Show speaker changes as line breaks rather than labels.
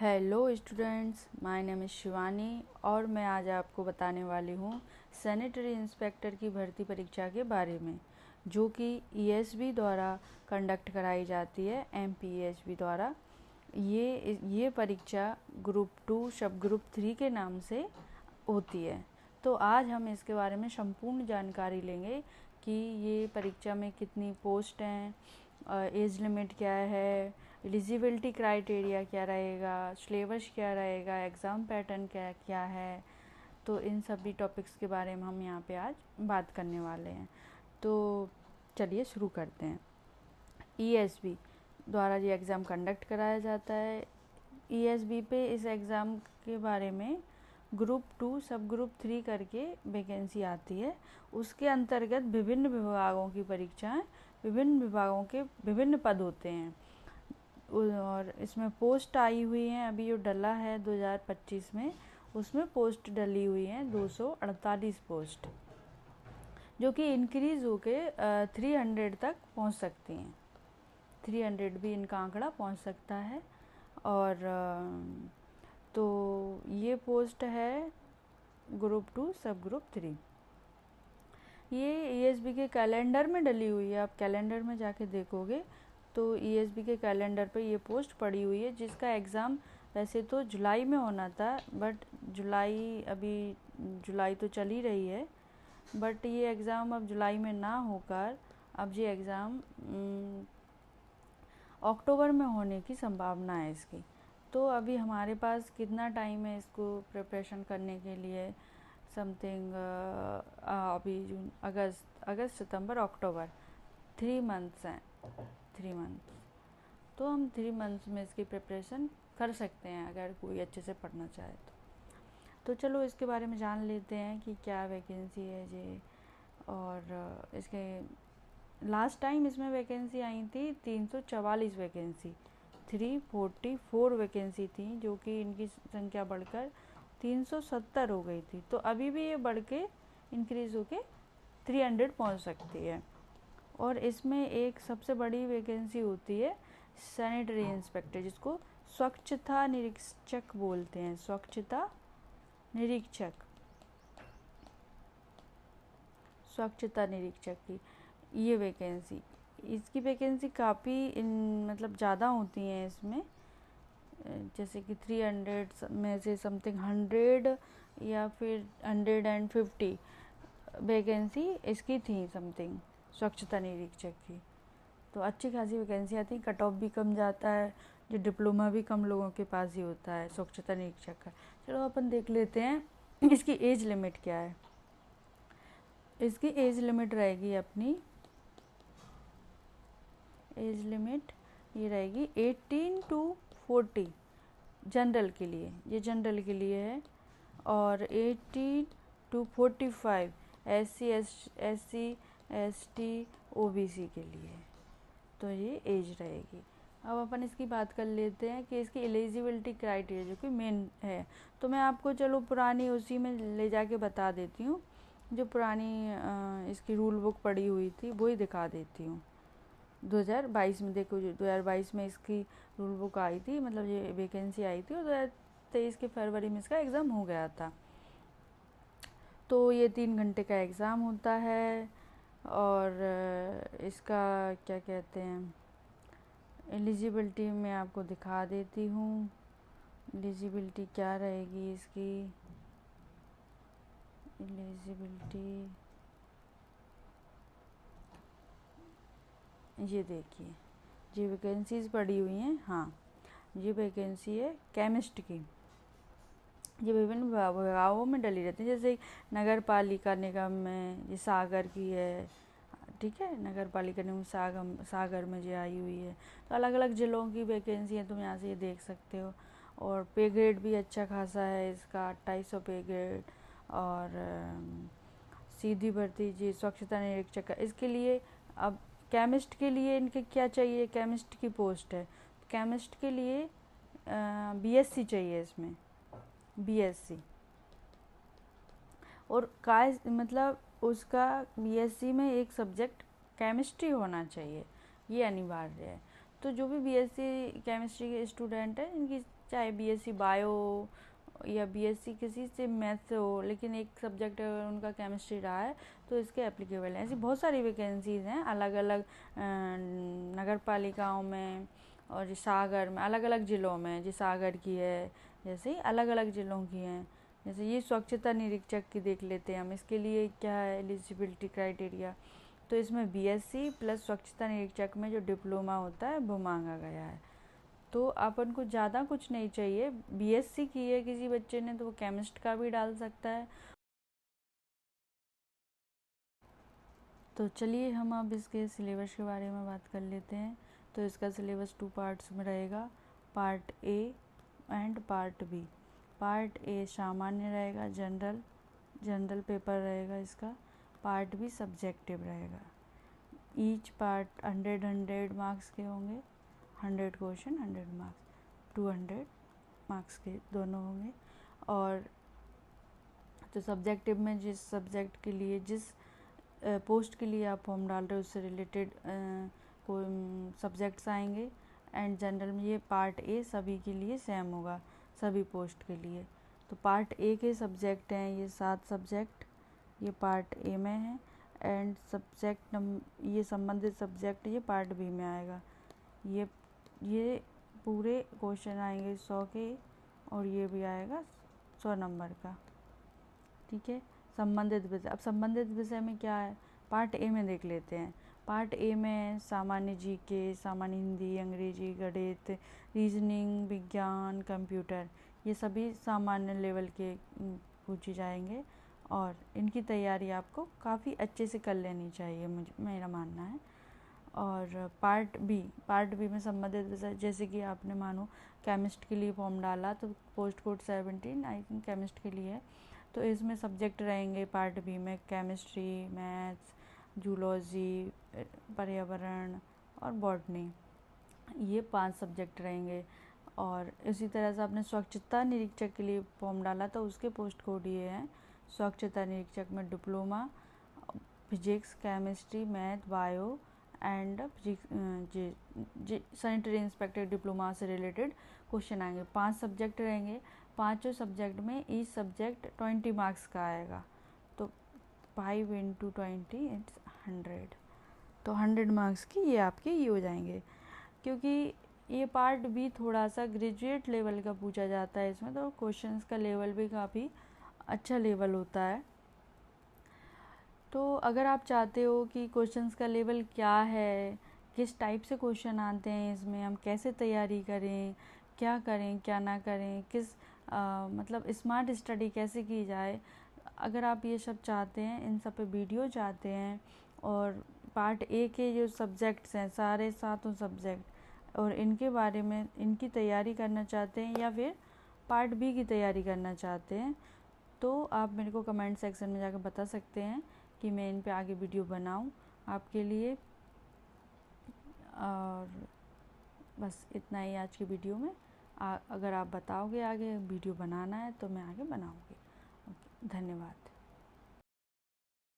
Hello students, my name is Shivani और मैं आज आपको बताने वाली हूँ सैनिटरी इंस्पेक्टर की भर्ती परीक्षा के बारे में, जो कि ईएसबी द्वारा कंडक्ट कराई जाती है, एमपीईएसबी द्वारा। ये परीक्षा ग्रुप 2 सब ग्रुप 3 के नाम से होती है। तो आज हम इसके बारे में संपूर्ण जानकारी लेंगे कि ये परीक्षा में कितनी पोस्ट हैं, एज लिमिट क्या है, एलिजिबिलिटी क्राइटेरिया क्या रहेगा, सिलेबस क्या रहेगा, एग्ज़ाम पैटर्न क्या क्या है। तो इन सभी टॉपिक्स के बारे में हम यहाँ पे आज बात करने वाले हैं। तो चलिए शुरू करते हैं। ईएसबी द्वारा ये एग्ज़ाम कंडक्ट कराया जाता है। ईएसबी पे इस एग्ज़ाम के बारे में ग्रुप 2 सब ग्रुप 3 करके वैकेंसी आती है। उसके अंतर्गत विभिन्न विभागों की परीक्षाएं, विभिन्न विभागों के विभिन्न पद होते हैं और इसमें पोस्ट आई हुई हैं। अभी जो डला है 2025 में, उसमें पोस्ट डली हुई हैं 248 पोस्ट, जो कि इंक्रीज़ होके 300 तक पहुंच सकती हैं। 300 भी इनका आंकड़ा पहुंच सकता है। और तो ये पोस्ट है ग्रुप 2 सब ग्रुप 3। ये ईएसबी के कैलेंडर में डली हुई है। आप कैलेंडर में जाके देखोगे तो ईएसबी के कैलेंडर पे ये पोस्ट पड़ी हुई है, जिसका एग्ज़ाम वैसे तो जुलाई में होना था, बट जुलाई तो चल ही रही है, बट ये एग्ज़ाम अब जुलाई में ना होकर अब ये एग्ज़ाम अक्टूबर में होने की संभावना है इसकी। तो अभी हमारे पास कितना टाइम है इसको प्रिपरेशन करने के लिए? समथिंग अभी जून, अगस्त सितंबर अक्टूबर 3 मंथ्स हैं। 3 मंथ्स, तो हम 3 मंथ्स में इसकी प्रिपरेशन कर सकते हैं अगर कोई अच्छे से पढ़ना चाहे तो चलो इसके बारे में जान लेते हैं कि क्या वैकेंसी है ये। और इसके लास्ट टाइम इसमें वैकेंसी आई थी 344 वैकेंसी, 344 वैकेंसी थी, जो कि इनकी संख्या बढ़कर 370 हो गई थी। तो अभी भी ये बढ़ के इंक्रीज़ होके 300 पहुंच सकती है। और इसमें एक सबसे बड़ी वैकेंसी होती है सैनिटरी इंस्पेक्टर, जिसको स्वच्छता निरीक्षक बोलते हैं। स्वच्छता निरीक्षक की ये वैकेंसी, इसकी वैकेंसी काफ़ी मतलब ज़्यादा होती हैं इसमें। जैसे कि 300 में से समथिंग 100 या फिर 150 वैकेंसी इसकी थी समथिंग, स्वच्छता निरीक्षक की। तो अच्छी खासी वैकेंसी आती है, कट ऑफ भी कम जाता है, जो डिप्लोमा भी कम लोगों के पास ही होता है स्वच्छता निरीक्षक का। चलो अपन देख लेते हैं इसकी एज लिमिट क्या है। इसकी एज लिमिट रहेगी अपनी, एज लिमिट ये रहेगी 18 to 40 जनरल के लिए, ये जनरल के लिए है। और 18 to 45 SC ST OBC के लिए, तो ये एज रहेगी। अब अपन इसकी बात कर लेते हैं कि इसकी एलिजिबिलिटी क्राइटेरिया जो कि मेन है। तो मैं आपको चलो पुरानी उसी में ले जाके बता देती हूँ, जो पुरानी इसकी रूल बुक पड़ी हुई थी वही दिखा देती हूँ। 2022 में देखो, जो 2022 में इसकी रूल बुक आई थी, मतलब ये वैकेंसी आई थी, और 2023 के फरवरी में इसका एग्ज़ाम हो गया था। तो ये 3 घंटे का एग्ज़ाम होता है। और इसका क्या कहते हैं, एलिजिबिलिटी मैं आपको दिखा देती हूँ। एलिजिबिलिटी क्या रहेगी इसकी, एलिजिबिलिटी ये देखिए, ये वैकेंसीज़ पड़ी हुई हैं। हाँ, ये वैकेंसी है केमिस्ट की। ये विभिन्न विभागों में डली रहती है, जैसे नगर पालिका निगम में ये सागर की है, ठीक है, नगर पालिका निगम सागर में ये आई हुई है। तो अलग अलग ज़िलों की वैकेंसी है, तुम यहाँ से ये देख सकते हो। और पे ग्रेड भी अच्छा खासा है इसका, 2800 पे ग्रेड। और सीधी भर्ती जी स्वच्छता निरीक्षक का, इसके लिए अब केमिस्ट के लिए इनके क्या चाहिए, केमिस्ट की पोस्ट है, केमिस्ट के लिए बीएससी चाहिए इसमें, बीएससी। और मतलब उसका बीएससी में एक सब्जेक्ट केमिस्ट्री होना चाहिए, ये अनिवार्य है। तो जो भी बीएससी केमिस्ट्री के स्टूडेंट हैं, इनकी चाहे बीएससी बायो या बीएससी किसी से मैथ्स हो, लेकिन एक सब्जेक्ट अगर उनका केमिस्ट्री रहा है तो इसके एप्लीकेबल है। ऐसी बहुत सारी वैकेंसीज़ हैं अलग अलग नगर पालिकाओं में और सागर में, अलग अलग ज़िलों में। जो सागर की है, जैसे ही अलग अलग ज़िलों की हैं। जैसे ये स्वच्छता निरीक्षक की देख लेते हैं हम। इसके लिए क्या है एलिजिबिलिटी क्राइटेरिया, तो इसमें बीएससी प्लस स्वच्छता निरीक्षक में जो डिप्लोमा होता है वो मांगा गया है। तो अपन को ज़्यादा कुछ नहीं चाहिए। बीएससी की है किसी बच्चे ने तो वो केमिस्ट का भी डाल सकता है। तो चलिए हम अब इसके सिलेबस के बारे में बात कर लेते हैं। तो इसका सिलेबस 2 पार्ट्स में रहेगा, part A and part B. Part A सामान्य रहेगा, जनरल पेपर रहेगा इसका। पार्ट बी सब्जेक्टिव रहेगा। ईच पार्ट 100 मार्क्स के होंगे, 100 क्वेश्चन 100 मार्क्स, 200 मार्क्स के दोनों होंगे। और तो सब्जेक्टिव में जिस सब्जेक्ट के लिए, जिस पोस्ट के लिए आप फॉर्म डाल रहे हो उससे रिलेटेड कोई सब्जेक्ट्स आएंगे। एंड जनरल में ये पार्ट ए सभी के लिए सेम होगा, सभी पोस्ट के लिए। तो पार्ट ए के सब्जेक्ट हैं ये 7 सब्जेक्ट, ये पार्ट ए में है। एंड सब्जेक्ट ये संबंधित सब्जेक्ट ये पार्ट बी में आएगा। ये पूरे क्वेश्चन आएंगे 100 के, और ये भी आएगा 100 नंबर का। ठीक है। संबंधित विषय, अब संबंधित विषय में क्या है पार्ट ए में देख लेते हैं। पार्ट ए में सामान्य जीके, सामान्य हिंदी, अंग्रेजी, गणित, रीजनिंग, विज्ञान, कंप्यूटर, ये सभी सामान्य लेवल के पूछे जाएंगे। और इनकी तैयारी आपको काफ़ी अच्छे से कर लेनी चाहिए, मेरा मानना है। और पार्ट बी में संबंधित विषय, जैसे कि आपने मानो केमिस्ट के लिए फॉर्म डाला तो post code 17 I think chemist के लिए है। तो इसमें सब्जेक्ट रहेंगे पार्ट बी में केमिस्ट्री, मैथ्स, जूलॉजी, पर्यावरण और बॉटनी, ये 5 सब्जेक्ट रहेंगे। और इसी तरह से आपने स्वच्छता निरीक्षक के लिए फॉर्म डाला तो उसके पोस्ट कोड ये हैं। स्वच्छता निरीक्षक में diploma, physics, chemistry, math, bio and sanitary inspector diploma से रिलेटेड क्वेश्चन आएंगे। 5 सब्जेक्ट रहेंगे, पाँचों सब्जेक्ट में ईच सब्जेक्ट 20 मार्क्स का आएगा। तो 5 × 20 इट्स 100। तो 100 मार्क्स की ये आपके ये हो जाएंगे। क्योंकि ये पार्ट भी थोड़ा सा ग्रेजुएट लेवल का पूछा जाता है इसमें, तो क्वेश्चंस का लेवल भी काफ़ी अच्छा लेवल होता है। तो अगर आप चाहते हो कि क्वेश्चंस का लेवल क्या है, किस टाइप से क्वेश्चन आते हैं इसमें, हम कैसे तैयारी करें, क्या ना करें, किस मतलब स्मार्ट स्टडी कैसे की जाए, अगर आप ये सब चाहते हैं, इन सब पे वीडियो चाहते हैं, और पार्ट ए के जो सब्जेक्ट्स हैं सारे 7 सब्जेक्ट और इनके बारे में इनकी तैयारी करना चाहते हैं, या फिर पार्ट बी की तैयारी करना चाहते हैं, तो आप मेरे को कमेंट सेक्शन में जाकर बता सकते हैं कि मैं इन पे आगे वीडियो बनाऊं आपके लिए। और बस इतना ही आज की वीडियो में। अगर आप बताओगे आगे वीडियो बनाना है तो मैं आगे बनाऊंगी। ओके, धन्यवाद।